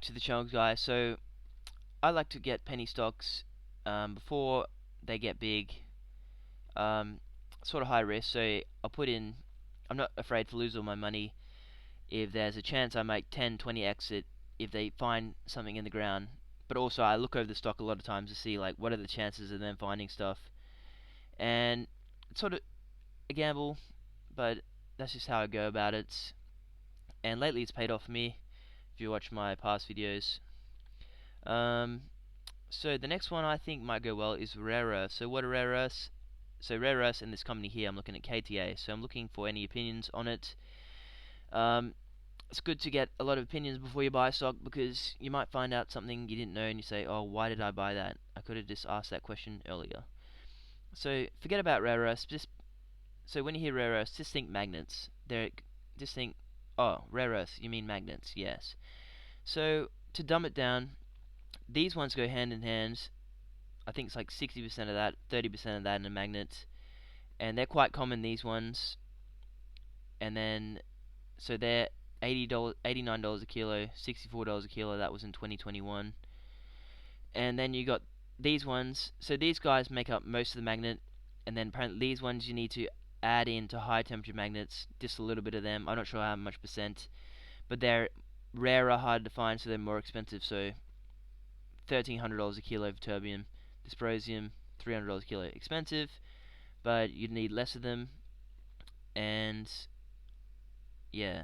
to the channel, guys. So I like to get penny stocks before they get big. Um, sort of high risk, so I'll put in. I'm not afraid to lose all my money if there's a chance I make 10, 20x it if they find something in the ground. But also I look over the stock a lot of times to see like what are the chances of them finding stuff, and it's sort of a gamble, but that's just how I go about it. And lately it's paid off for me. If you watch my past videos. Um, so the next one I think might go well is rare earths. So what are rare earths? So rare earths in this company here, I'm looking at KTA. So I'm looking for any opinions on it. Um, it's good to get a lot of opinions before you buy stock because you might find out something you didn't know and you say, oh, why did I buy that? I could have just asked that question earlier. So forget about rare earths. So when you hear rare earths, just think magnets. Just think, oh, rare earths. You mean magnets? Yes. So to dumb it down, these ones go hand in hand. I think it's like 60% of that, 30% of that in a magnet, and they're quite common. These ones, and then so they're $80, $89 a kilo, $64 a kilo. That was in 2021. And then you got these ones. So these guys make up most of the magnet, and then apparently these ones you need to add into high temperature magnets, just a little bit of them. I'm not sure how much percent, but they're rarer, harder to find, so they're more expensive. So $1,300 a kilo for terbium, dysprosium $300 a kilo, expensive, but you'd need less of them, and yeah,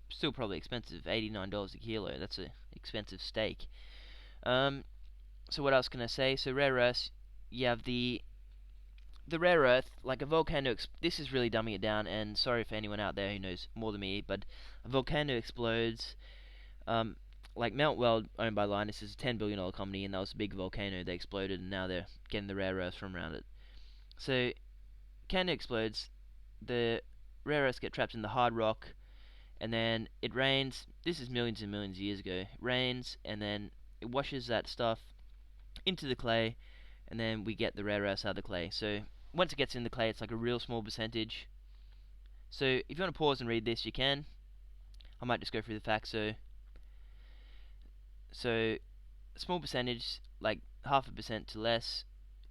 still probably expensive. $89 a kilo. That's a expensive steak. Um, so what else can I say? So rare earths, you have the rare earth, like a volcano. This is really dumbing it down, and sorry for anyone out there who knows more than me, but a volcano explodes. Um, like Mount Weld, owned by Linus, is a $10 billion company, and that was a big volcano. They exploded, and now they're getting the rare earths from around it. So, volcano explodes, the rare earths get trapped in the hard rock, and then it rains. This is millions and millions of years ago. It rains, and then it washes that stuff into the clay, and then we get the rare earths out of the clay. So once it gets in the clay, it's like a real small percentage. So if you want to pause and read this, you can. I might just go through the facts. So a small percentage, like half a percent to less,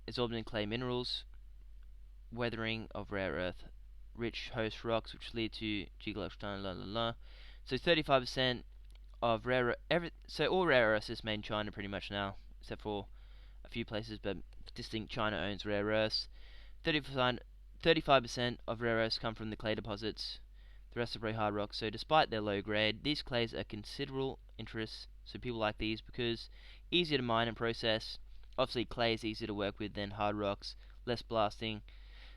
is absorbed in clay minerals, weathering of rare earth rich host rocks, which lead to geological la la la. So 35% of so all rare earths is made in China pretty much now, except for a few places, but distinct China owns rare earths. 35% of rare earths come from the clay deposits. The rest are very hard rocks. So despite their low grade, these clays are considerable interest. So people like these because easier to mine and process. Obviously, clay is easier to work with than hard rocks. Less blasting.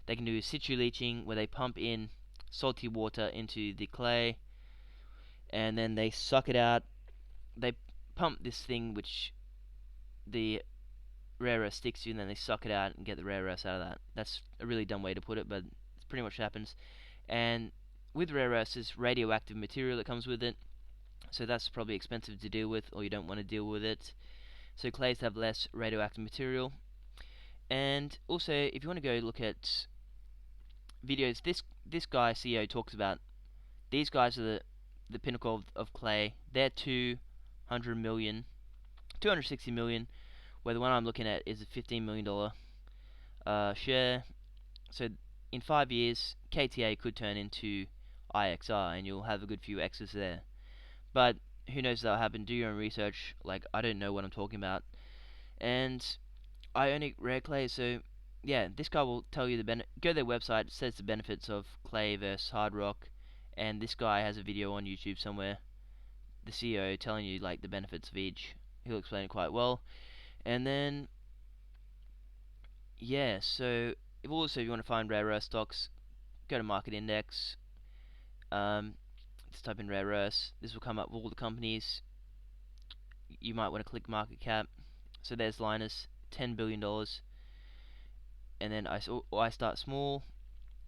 They can do situ leaching, where they pump in salty water into the clay, and then they suck it out. They pump this thing which the rare earth sticks to, and then they suck it out and get the rare earths out of that. That's a really dumb way to put it, but it's pretty much what happens. And with rare earths, there's radioactive material that comes with it, so that's probably expensive to deal with, or you don't want to deal with it. So clays have less radioactive material. And also, if you want to go look at videos, this guy CEO talks about, these guys are the pinnacle of clay. They're 200 million, 260 million, where the one I'm looking at is a $15 million share. So in 5 years, KTA could turn into IXR, and you'll have a good few X's there. But who knows if that'll happen? Do your own research. Like, I don't know what I'm talking about, and I own a rare clay, so yeah, this guy will tell you go to their website. It says the benefits of clay versus hard rock, and this guy has a video on YouTube somewhere. The CEO telling you like the benefits of each. He'll explain it quite well, and then yeah. So if also you want to find rare earth stocks, go to Market Index. Just type in rare earths. This will come up with all the companies. You might want to click market cap. So there's Linus, $10 billion, and then I start small.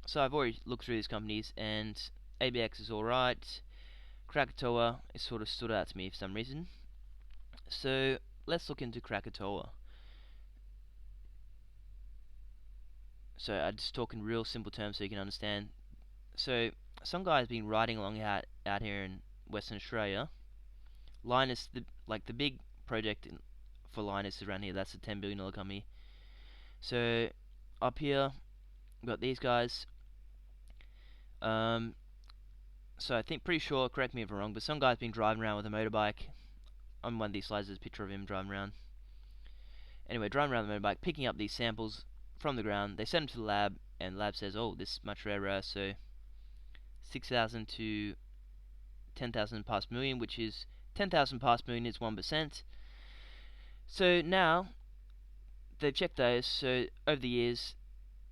So I've already looked through these companies, and ABX is alright. Krakatoa is sort of stood out to me for some reason. So let's look into Krakatoa. So I just talk in real simple terms so you can understand. So some guy's been riding along out here in Western Australia, Linus, the big project for Linus around here. That's a $10 billion company. So up here, we've got these guys. Um, so I think, pretty sure, correct me if I'm wrong, but some guy's been driving around with a motorbike. On one of these slides, there's a picture of him driving around. Anyway, driving around the motorbike, picking up these samples from the ground. They send them to the lab, and the lab says, oh, this much rare earth, so 6,000 to 10,000 parts per million, which is 10,000 parts per million is 1%. So now they've checked those. So over the years,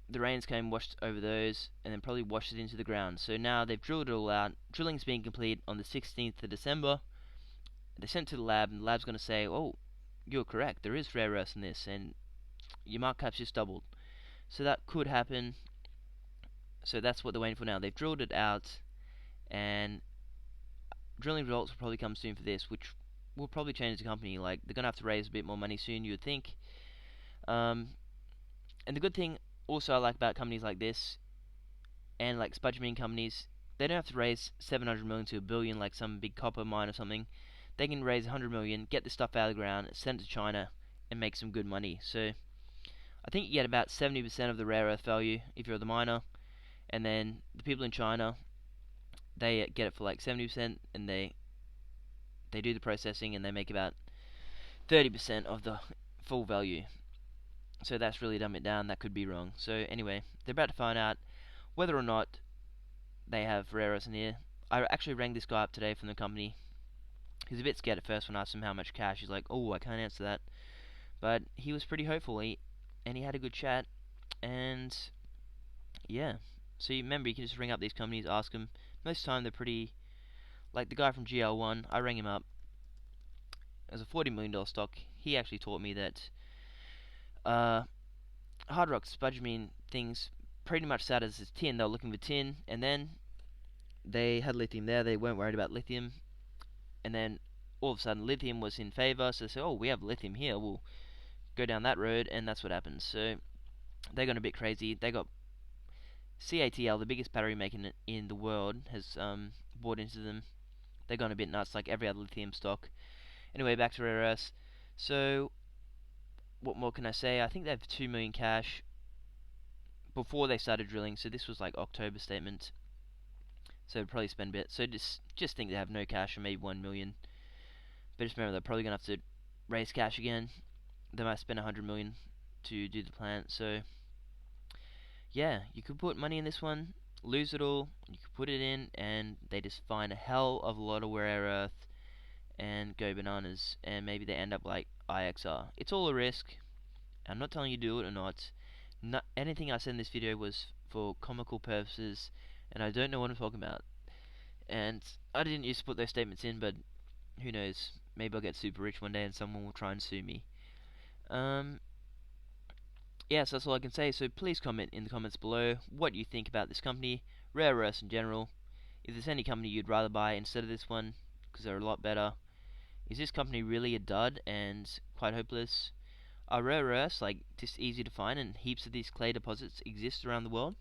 the rains came, washed over those, and then probably washed it into the ground. So now they've drilled it all out. Drilling's being complete on the 16th of December. They sent it to the lab, and the lab's going to say, oh, you're correct, there is rare earths in this, and your market cap's just doubled. So that could happen. So that's what they're waiting for now. They've drilled it out, and drilling results will probably come soon for this, which will probably change the company. Like, they're going to have to raise a bit more money soon, you would think. And the good thing also I like about companies like this, and like spodumene companies, they don't have to raise 700 million to a billion like some big copper mine or something. They can raise 100 million, get this stuff out of the ground, send it to China, and make some good money. So I think you get about 70% of the rare earth value if you're the miner, and then the people in China, they get it for like 70%, and they do the processing, and they make about 30% of the full value. So that's really dumbing it down. That could be wrong. So anyway, they're about to find out whether or not they have rare earths in here. I actually rang this guy up today from the company. He was a bit scared at first when I asked him how much cash. He's like, oh, I can't answer that. But he was pretty hopeful, and he had a good chat. And yeah, so you remember, you can just ring up these companies, ask them. Most of the time they're pretty, like the guy from GL1, I rang him up. It was a $40 million stock. He actually taught me that hard rock spodumene things pretty much sat as tin. They were looking for tin, and then they had lithium there. They weren't worried about lithium, and then all of a sudden lithium was in favor. So they said, "Oh, we have lithium here. We'll go down that road," and that's what happens. So they got a bit crazy. They got CATL, the biggest battery maker in the world, has bought into them. They've gone a bit nuts, like every other lithium stock. Anyway, back to rare earths. So what more can I say? I think they have 2 million cash before they started drilling. So this was like October statement. So they'd probably spend a bit. So just think they have no cash, or maybe 1 million. But just remember, they're probably gonna have to raise cash again. They might spend 100 million to do the plant. So yeah, you could put money in this one, lose it all. You could put it in, and they just find a hell of a lot of rare earth and go bananas. And maybe they end up like IXR. It's all a risk. I'm not telling you to do it or not. Anything I said in this video was for comical purposes, and I don't know what I'm talking about. And I didn't used to put those statements in, but who knows? Maybe I'll get super rich one day and someone will try and sue me. Yeah, so that's all I can say. So please comment in the comments below what you think about this company, rare earths in general. If there's any company you'd rather buy instead of this one, because they're a lot better. Is this company really a dud and quite hopeless? Are rare earths like just easy to find, and heaps of these clay deposits exist around the world?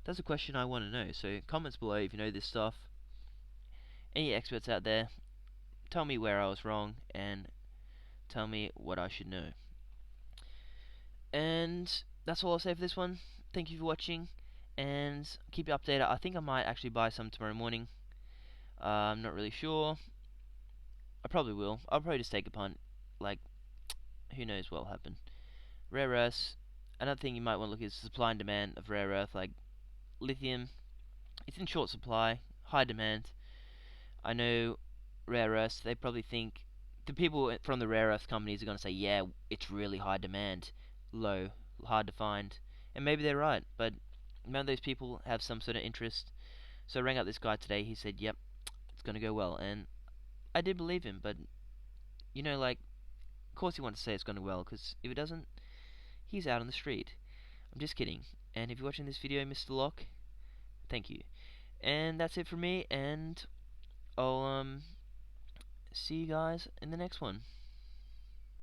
That's a question I want to know. So comments below if you know this stuff. Any experts out there, tell me where I was wrong and tell me what I should know. And that's all I'll say for this one. Thank you for watching, and keep you updated. I think I might actually buy some tomorrow morning. I'm not really sure. I probably will. I'll probably just take a punt. Like, who knows what'll happen. Rare earths. Another thing you might want to look at is supply and demand of rare earth. Like lithium, it's in short supply, high demand. I know rare earths, they probably think, the people from the rare earth companies are going to say, yeah, it's really high demand, low, hard to find. And maybe they're right, but none of those people have some sort of interest. So I rang up this guy today, he said, yep, it's going to go well. And I did believe him, but, you know, like, of course he wants to say it's going to go well, because if it doesn't, he's out on the street. I'm just kidding. And if you're watching this video, Mr. Locke, thank you. And that's it for me, and I'll see you guys in the next one.